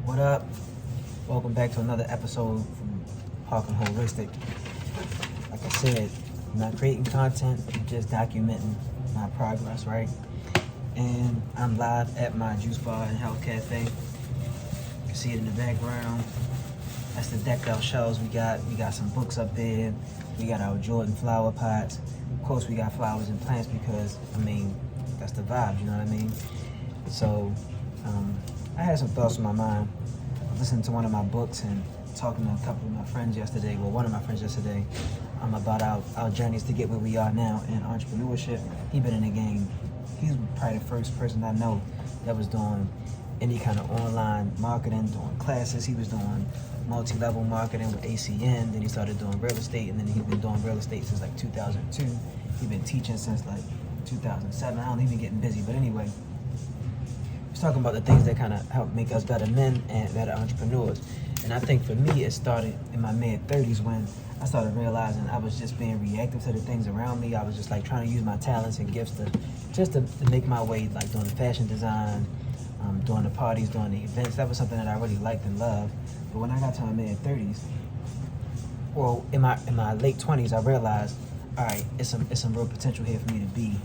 What up? Welcome back to another episode from Park and Holistic. Like I said, I'm not creating content, I'm just documenting my progress, right? And I'm live at my juice bar and health cafe. You can see it in the background. That's the decked out shelves we got. We got some books up there. We got our Jordan flower pots. Of course, we got flowers and plants because, that's the vibe, you know what I mean? So, I had some thoughts in my mind. I listened to one of my books and talking to a couple of my friends yesterday, one of my friends yesterday, about our journeys to get where we are now in entrepreneurship. He been in the game. He's probably the first person I know that was doing any kind of online marketing, doing classes. He was doing multi-level marketing with ACN. Then he started doing real estate, and then he's been doing real estate since like 2002. He's been teaching since like 2007. I don't even getting busy, but anyway. He's talking about the things that kind of help make us better men and better entrepreneurs. And I think for me, it started in my mid-30s when I started realizing I was just being reactive to the things around me. I was just like trying to use my talents and gifts to make my way, like doing the fashion design, doing the parties, doing the events. That was something that I really liked and loved. But when I got to my mid-30s, well, in my late 20s, I realized, all right, it's some real potential here for me to be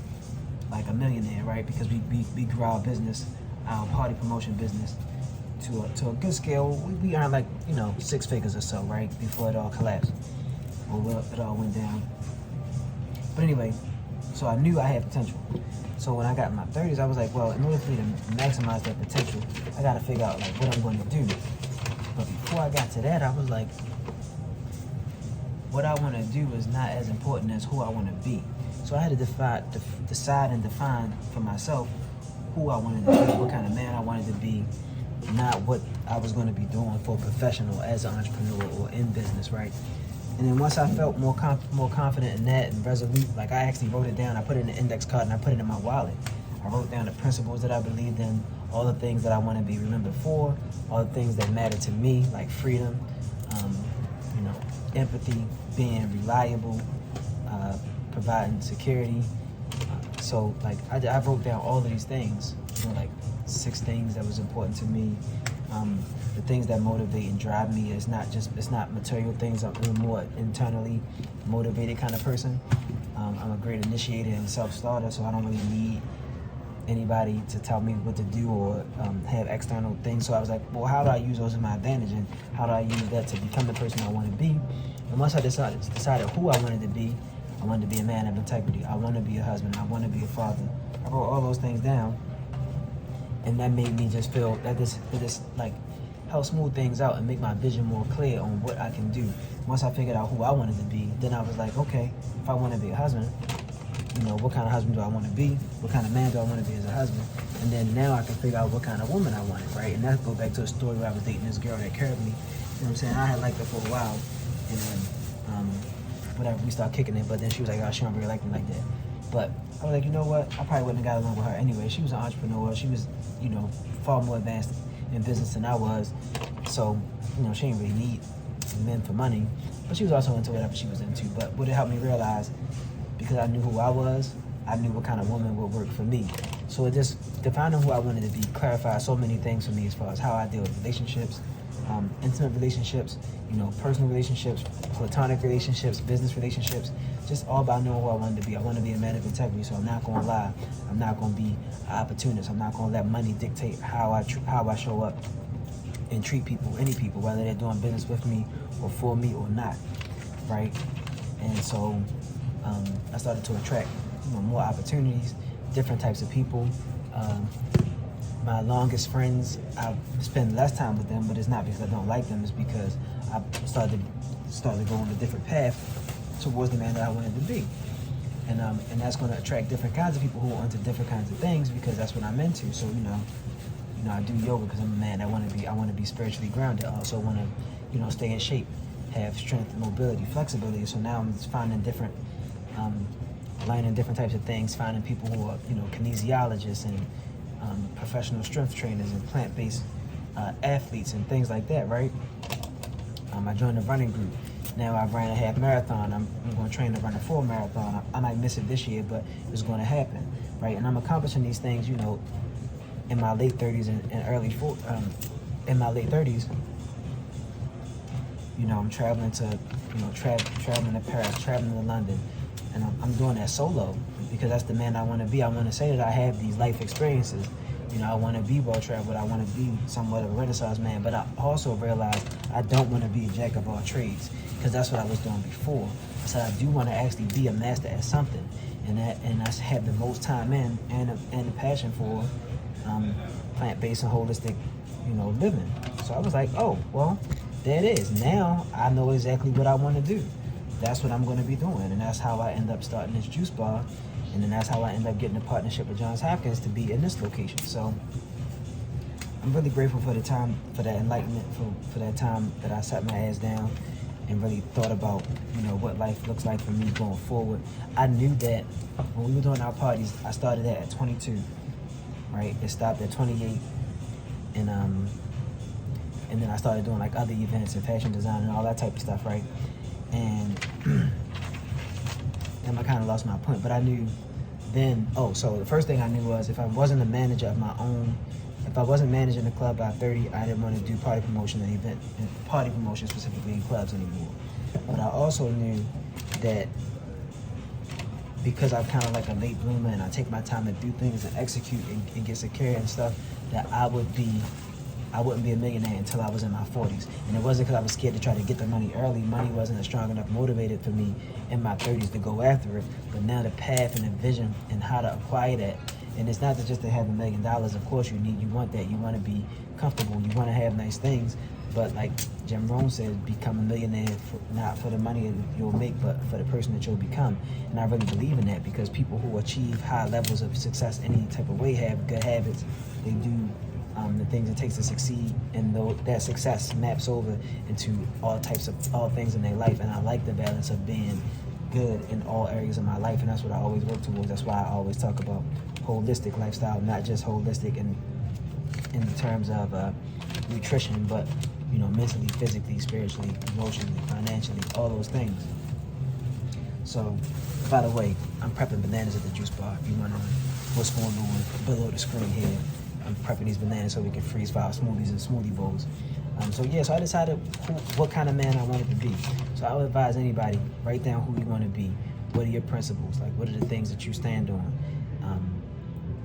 like a millionaire, right? Because we grew our business, our party promotion business, to a good scale. We earned like, 6 figures or so, right? Before it all collapsed, or it all went down. But anyway, so I knew I had potential. So when I got in my 30s, I was like, well, in order for me to maximize that potential, I got to figure out like what I'm going to do. But before I got to that, I was like, what I want to do is not as important as who I want to be. So I had to decide and define for myself who I wanted to be, what kind of man I wanted to be, not what I was going to be doing for professional as an entrepreneur or in business, right? And then once I felt more confident in that and resolute, like I actually wrote it down. I put it in an index card and I put it in my wallet. I wrote down the principles that I believed in, all the things that I want to be remembered for, all the things that matter to me, like freedom, empathy, being reliable, providing security. So like I wrote down all of these things, like 6 things that was important to me. The things that motivate and drive me it's not material things. I'm a more internally motivated kind of person. I'm a great initiator and self-starter, so I don't really need anybody to tell me what to do or have external things. So I was like, well, how do I use those in my advantage, and how do I use that to become the person I want to be? And once I decided who I wanted to be, I wanted to be a man of integrity. I want to be a husband. I want to be a father. I wrote all those things down, and that made me just feel that this like help smooth things out and make my vision more clear on what I can do. Once I figured out who I wanted to be, then I was like, okay, if I want to be a husband, what kind of husband do I want to be? What kind of man do I want to be as a husband? And then now I can figure out what kind of woman I wanted, right? And that goes back to a story where I was dating this girl that carried me. You know what I'm saying? I had liked her for a while, and then whatever, we started kicking it. But then she was like, oh, she don't really like me like that. But I was like, you know what? I probably wouldn't have got along with her anyway. She was an entrepreneur. She was, far more advanced in business than I was. So, she didn't really need men for money. But she was also into whatever she was into. But what it helped me realize, because I knew who I was, I knew what kind of woman would work for me. So it just defining who I wanted to be clarified so many things for me as far as how I deal with relationships, intimate relationships, personal relationships, platonic relationships, business relationships, just all about knowing who I wanted to be. I want to be a man of integrity, so I'm not going to lie. I'm not going to be an opportunist. I'm not going to let money dictate how I show up and treat people, any people, whether they're doing business with me or for me or not, right? And so I started to attract, more opportunities, different types of people. My longest friends, I spend less time with them, but it's not because I don't like them. It's because I started to go on a different path towards the man that I wanted to be. And that's going to attract different kinds of people who are into different kinds of things, because that's what I'm into. So, I do yoga because I'm a man. I want to be spiritually grounded. I also want to, stay in shape, have strength, mobility, flexibility. So now I'm just finding different, learning different types of things, finding people who are, kinesiologists and professional strength trainers and plant-based athletes and things like that, right? I joined a running group. Now I've ran a half marathon. I'm going to train to run a full marathon. I might miss it this year, but it's going to happen, right? And I'm accomplishing these things, in my late 30s and early in my late 30s, I'm traveling to, traveling to Paris, traveling to London, and I'm doing that solo because that's the man I want to be. I want to say that I have these life experiences. I want to be well-traveled. I want to be somewhat of a Renaissance man, but I also realize I don't want to be a jack of all trades because that's what I was doing before. So I do want to actually be a master at something, and I have the most time in and the passion for plant-based and holistic, living. So I was like, oh, well, there it is. Now I know exactly what I want to do. That's what I'm going to be doing, and that's how I end up starting this juice bar, and then that's how I end up getting a partnership with Johns Hopkins to be in this location. So I'm really grateful for the time, for that enlightenment, for that time that I sat my ass down and really thought about, what life looks like for me going forward. I knew that when we were doing our parties, I started that at 22, right? It stopped at 28, and then I started doing like other events and fashion design and all that type of stuff, right? And then I kind of lost my point, but I knew then, so the first thing I knew was if I wasn't a manager of my own, if I wasn't managing the club by 30, I didn't want to do party promotion and party promotion specifically in clubs anymore. But I also knew that because I'm kind of like a late bloomer and I take my time to do things and execute and get secure and stuff, that I wouldn't be a millionaire until I was in my 40s. And it wasn't because I was scared to try to get the money early. Money wasn't a strong enough motivator for me in my 30s to go after it. But now the path and the vision and how to acquire that. And it's not just to have $1 million. Of course you want that. You want to be comfortable. You want to have nice things. But like Jim Rohn said, become a millionaire not for the money you'll make, but for the person that you'll become. And I really believe in that because people who achieve high levels of success any type of way have good habits. They do the things it takes to succeed, and that success maps over into all things in their life. And I like the balance of being good in all areas of my life, and that's what I always work towards. That's why I always talk about holistic lifestyle, not just holistic in terms of nutrition, but mentally, physically, spiritually, emotionally, financially, all those things. So, by the way, I'm prepping bananas at the juice bar. If you want to know what's going on below the screen here, I'm prepping these bananas so we can freeze fire smoothies and smoothie bowls. So I decided what kind of man I wanted to be. So I would advise anybody, write down who you want to be. What are your principles? Like, what are the things that you stand on?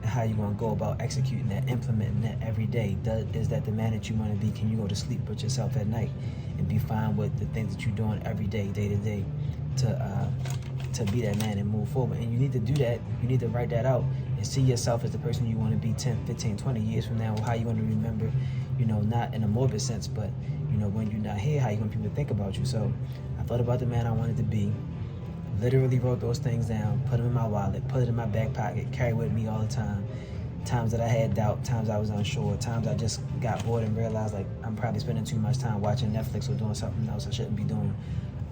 How you going to go about executing that, implementing that every day? Is that the man that you want to be? Can you go to sleep with yourself at night and be fine with the things that you're doing every day, day to day, to be that man and move forward? And you need to do that. You need to write that out and see yourself as the person you want to be 10, 15, 20 years from now. How you want to remember, not in a morbid sense, but, when you're not here, how you want people to think about you. So I thought about the man I wanted to be, literally wrote those things down, put them in my wallet, put it in my back pocket, carry with me all the time. Times that I had doubt, times I was unsure, times I just got bored and realized like I'm probably spending too much time watching Netflix or doing something else I shouldn't be doing.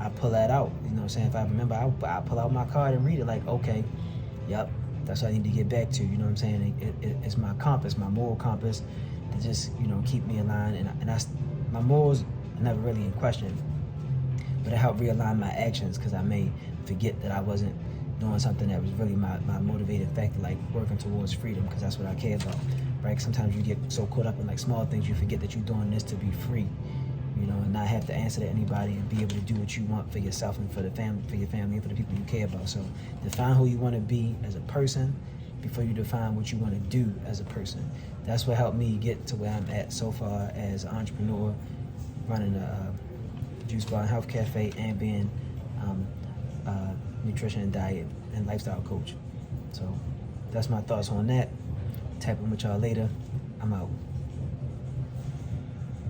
I pull that out, if I remember, I pull out my card and read it like, okay, yep, that's what I need to get back to, It's my compass, my moral compass to just, keep me aligned. And my morals are never really in question, but it helped realign my actions because I may forget that I wasn't doing something that was really my motivated factor, like working towards freedom, because that's what I care about, right? Sometimes you get so caught up in like small things, you forget that you're doing this to be free, and not have to answer to anybody and be able to do what you want for yourself and for your family and for the people you care about. So define who you want to be as a person before you define what you want to do as a person. That's what helped me get to where I'm at so far as an entrepreneur, running a juice bar and health cafe, and being nutrition and diet and lifestyle coach. So that's my thoughts on that. Tapping with y'all later. I'm out.